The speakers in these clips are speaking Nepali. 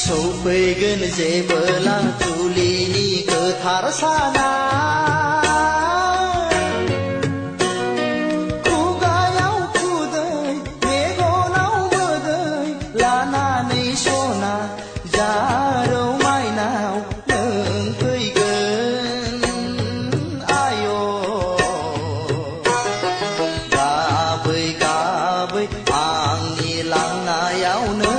सौफैगोन जेबोला जुलिनि गोथार साना खुगायाव खुदै मेगनाव मोदै लानानै सना जारौ माइनाव नों फैगोन आय' गाबै गाबै आंनि लांनायाव नों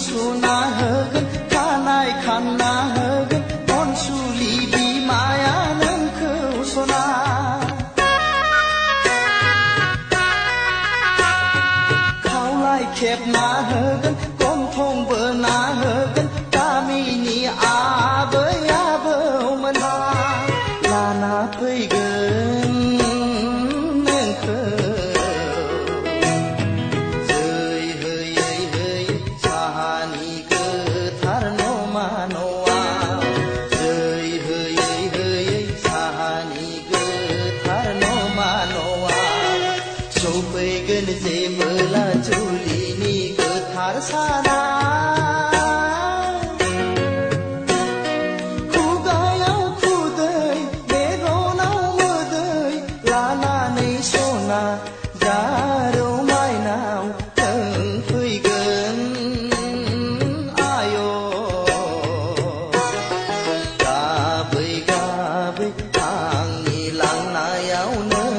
सुना होगोन खानाय खानना होगोन अनसुलि बिमाया नोंखौ सना खावलाय खेबना होगोन गन्थं बोना होगोन गामिनि आबै आबौमोनहा लाना फैगोन नोंखौ सौफैगोन जेबोला जुलिनि गोथार साना खुगायाव खुदै मेगनाव मोदै लानानै सना जारौ माइनाव नों फैगोन आय' गाबै गाबै आंनि लांनायाव नों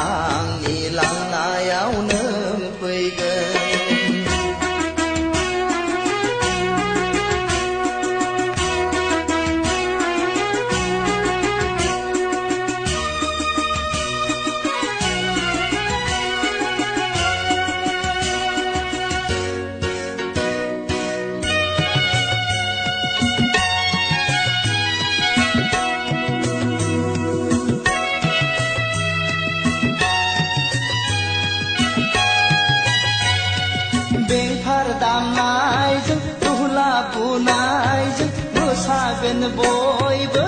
आंनि लांनायाव नों फैगोन बेंफार दामनायजों दुहला बुनायजों मोसागोन बयबो